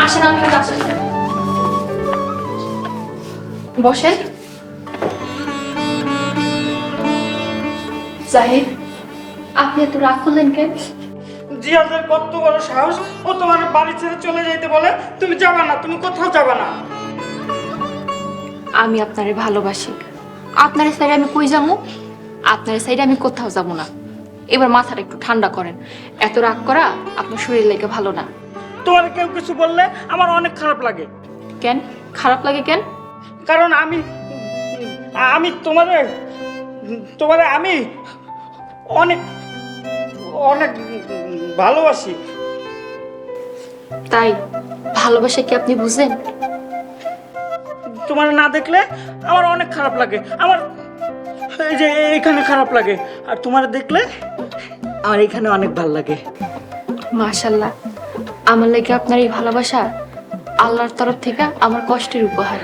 আসেন আমার সাথে আসেন, বসেন। জাহিদ, আপনি এত রাগ করলেন কেন? জিয়াদের কত বড় সাহস, ও তোমার বাড়ি ছেড়ে চলে যাইতে বলে। তুমি যাবা না, তুমি কোথাও যাবা না। আমি আপনারে ভালোবাসি, আপনার সাইডে আমি কই যাবো? আপনার সাইডে আমি কোথাও যাব না। এবার মাথাটা একটু ঠান্ডা করেন, এত রাগ করা আপনার শরীর লেগে ভালো না। তোমার কেউ কিছু বললে আমার অনেক খারাপ লাগে। কেন খারাপ লাগে কেন? কারণ আমি আমি তোমারে তোমারে আমি অনেক অনেক ভালোবাসি। তাই ভালোবাসা কি আপনি বুঝেন? তোমার না দেখলে আমার অনেক খারাপ লাগে, আমার এই যে এইখানে খারাপ লাগে, আর তোমার দেখলে আমার এইখানে অনেক ভালো লাগে। মাশাআল্লাহ, আমার লাগে আপনার এই ভালোবাসা আল্লাহর তরফ থেকে আমার কষ্টের উপহার।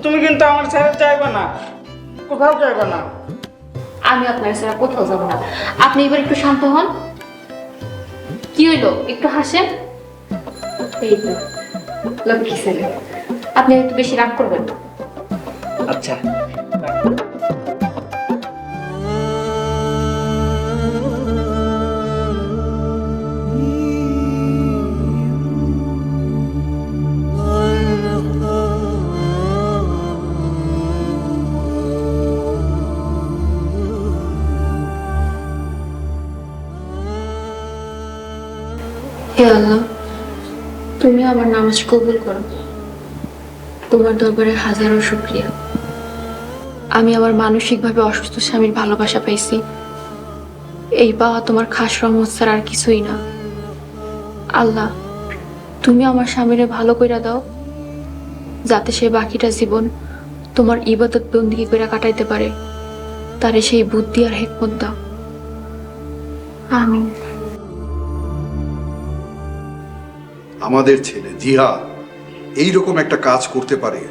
তুমি কিন্তু আমার ছেড়ে যাইবে না, কোথাও যাইবে না। আমি আপনার ছাড়া কোথাও যাব না। আপনি এবার একটু শান্ত হন। কি হইলো, একটু হাসেন। এই তো লক্ষ্মী ছেলে, আপনি একটু বেশি রাগ করবেন না। আচ্ছা, হে আল্লাহ, তুমি আমার নামাজ কবুল করো। তোমার দরবারে হাজারো শুকরিয়া। আমি আমার মানসিকভাবে অসুস্থ স্বামীর ভালোবাসা পাইছি। এই পাওয়া তোমার খাস রহমত ছাড়া আর কিছুই না। আল্লাহ, তুমি আমার স্বামীরে ভালো কইরা দাও, যাতে সে বাকিটা জীবন তোমার ইবাদত বন্দিগি কইরা কাটাইতে পারে। তারে সেই বুদ্ধি আর হিকমত দাও। আমিন। আমাদের ছেলে জিহাদ এইরকম একটা কাজ করতে পারে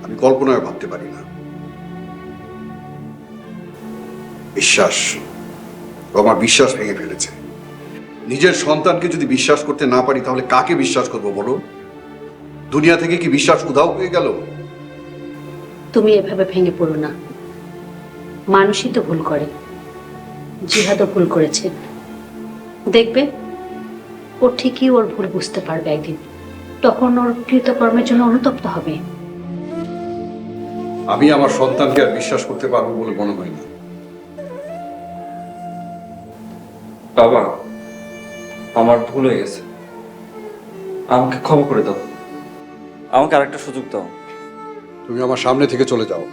আমি কল্পনায় ভাবতে পারি না। বিশ্বাস, ও আমার বিশ্বাস ভেঙে ফেলেছে। নিজের সন্তানকে যদি বিশ্বাস করতে না পারি তাহলে কাকে বিশ্বাস করব বলো? দুনিয়া থেকে কি বিশ্বাস উধাও হয়ে গেল? তুমি এভাবে ভেঙে পড়ো না। মানুষই তো ভুল করে, জিহাদও ভুল করেছে। দেখবে ও ঠিকই ওর ভুল বুঝতে পারবে একদিন, তখন ওর কৃতকর্মের জন্য অনুতপ্ত হবে। আমি আমার সন্তানকে আর বিশ্বাস করতে পারবো বলে মনে হয় না। বাবা, আমার ভুল হয়ে গেছে, আমাকে ক্ষমা করে দাও, আমাকে আরেকটা সুযোগ দাও। তুমি আমার সামনে থেকে চলে যাও,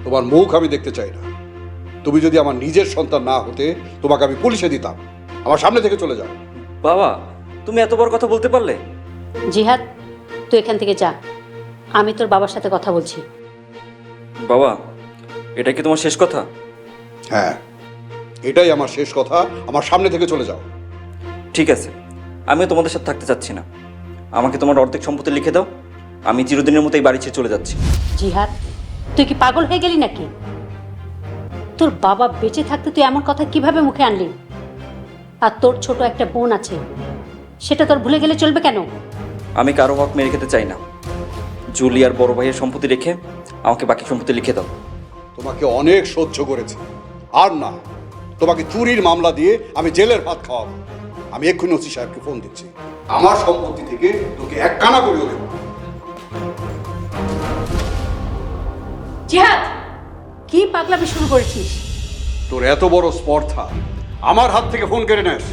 তোমার মুখ আমি দেখতে চাই না। তুমি যদি আমার নিজের সন্তান না হতে তোমাকে আমি পুলিশে দিতাম। আমার সামনে থেকে চলে যাও। বাবা, তুমি এত বড় কথা বলতে পারলে? জিহাদ, তুই এখান থেকে যা, আমি তোর বাবার সাথে কথা বলছি। বাবা, এটা কি তোমার শেষ কথা? হ্যাঁ, এটাই আমার শেষ কথা। আমার সামনে থেকে চলে যাও। ঠিক আছে, আমিও তোমাদের সাথে থাকতে চাচ্ছি না। আমাকে তোমার অর্ধেক সম্পত্তি লিখে দাও, আমি চিরদিনের মতো এই বাড়ি ছেড়ে চলে যাচ্ছি। জিহাদ, তুই কি পাগল হয়ে গেলি নাকি? তোর বাবা বেঁচে থাকতে তুই এমন কথা কিভাবে মুখে আনলি? আর তোর ছোট একটা বোন আছে, সেটা তোর ভুলে গেলে চলবে কেন? আমি কারো হক মেরে খেতে চাই না। জুলি আর বড় ভাইয়ের সম্পত্তি রেখে আমাকে বাকি সম্পত্তি লিখে দাও। তোমাকে অনেক সহ্য করেছি, আর না। তোমাকে চুরির মামলা দিয়ে আমি জেলের ভাত খাওয়াবো। আমি এক্ষুনি ওসি সাহেবকে ফোন দিচ্ছি। আমার সম্পত্তি থেকে তোকে এক কানা করেও দেবো। জিহাদ, কি পাগলামি শুরু করেছিস? তোর এত বড় স্পর্ধা, আমার হাত থেকে ফোন কেড়ে নেস?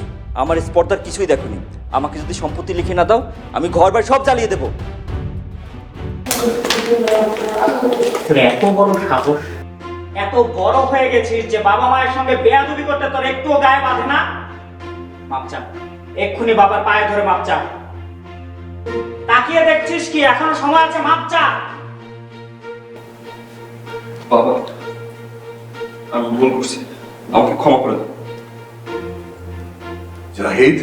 আমার স্পর্ধার কিছুই দেখোনি। আমাকে যদি সম্পত্তি লিখে না দাও, আমি ঘর বাড়ি সব জ্বালিয়ে দেবো। এত বড় সাহস, এত বড় হয়ে গেছিস যে বাবা মায়ের সঙ্গে বেয়াদবি করতে তোর একটুও গায়ে বাঁধে না? মাপ চা, এক্ষুনি বাবার পায়ে ধরে মাপ চা। তাকিয়ে দেখছিস কি? এখনো সময় আছে, মাপ চা। বাবা, আমি ভুল করছি, আমাকে ক্ষমা করে দাও। জাহিদ,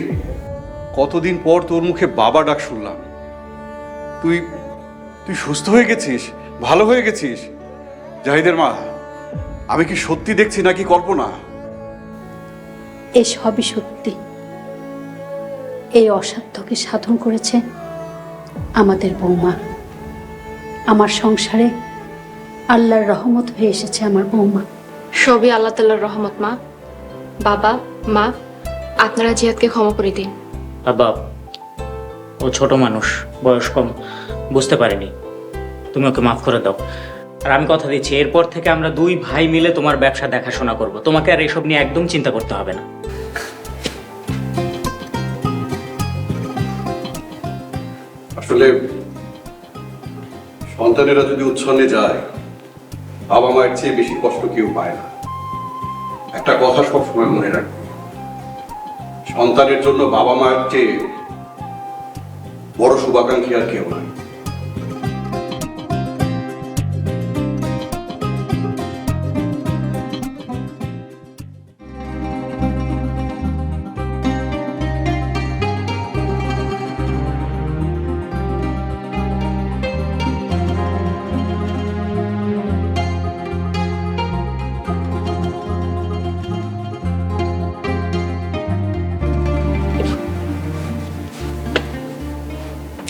কতদিন পর তোর মুখে বাবা ডাক শুনলাম। তুই তুই সুস্থ হয়ে গেছিস, ভালো হয়ে গেছিস? জাহিদের মা, আমি কি সত্যি দেখছি নাকি কল্পনা? এই সবই সত্যি। এই অসাধ্যকে সাধন করেছে আমাদের বৌমা। আমার সংসারে আল্লাহর রহমত হয়ে এসেছে আমার বৌমা। সবই আল্লাহ তাআলার রহমত মা। বাবা মা, আপনারা জিহাদকে ক্ষমা করে দিন। বাবা, ও ছোট মানুষ, বয়স কম, বুঝতে পারেনি। তুমি ওকে মাফ করে দাও। আর আমি কথা দিচ্ছি, এরপর থেকে আমরা দুই ভাই মিলে তোমার ব্যবসা দেখাশোনা করব। তোমাকে আর এসব নিয়ে একদম চিন্তা করতে হবে না। আসলে সন্তানেরা যদি উচ্ছন্নে যায়, বাবা মায়ের চেয়ে বেশি কষ্ট কেউ পায় না। একটা কথা সবসময় মনে রাখবে, সন্তানের জন্য বাবা মায়ের চেয়ে বড় শুভাকাঙ্ক্ষী আর কেউ নয়।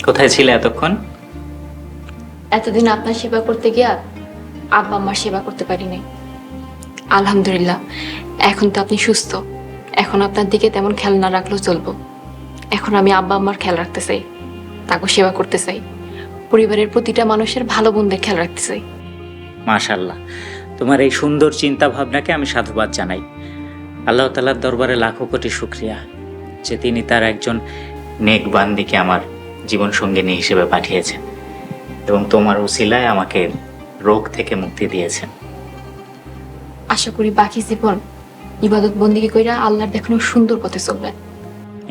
কোথায় ছিলে এতক্ষণ? এতদিন আপনার সেবা করতে গিয়া আব্বা আম্মার সেবা করতে পারিনি। আলহামদুলিল্লাহ, এখন তো আপনি সুস্থ। এখন আপনার দিকে তেমন খেয়াল না রাখলেও চলবো। এখন আমি আব্বা আম্মার খেয়াল রাখতে চাই, তাকে সেবা করতে চাই, পরিবারের প্রতিটা মানুষের ভালো মন্দের খেয়াল রাখতে চাই। মাশাআল্লাহ, তোমার এই সুন্দর চিন্তা ভাবনাকে আমি সাধুবাদ জানাই। আল্লাহ তাআলার দরবারে লাখো কোটি শুকরিয়া যে তিনি তার একজন নেক বান্দিকে আমার জীবন সঙ্গিনী হিসেবে পাঠিয়েছেন এবং তোমার উসিলায় আমাকে রোগ থেকে মুক্তি দিয়েছেন। আশা করি বাকি জীবন ইবাদত বন্দিকে কইরা আল্লাহর দেখানো সুন্দর পথে চলবেন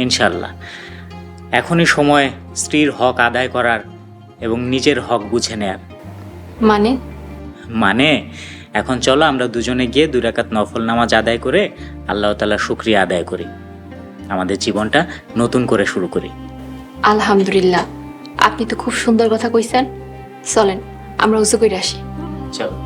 ইনশাআল্লাহ। এখনই সময় স্ত্রীর হক আদায় করার এবং নিজের হক বুঝে নেয়ার। মানে এখন চলো আমরা দুজনে গিয়ে 2 রাকাত নফল নামাজ আদায় করে আল্লাহ তাআলার শুকরিয়া আদায় করি, আমাদের জীবনটা নতুন করে শুরু করি। আলহামদুলিল্লাহ, আপনি তো খুব সুন্দর কথা কইছেন। চলেন আমরা উজু করে আসি। চলো।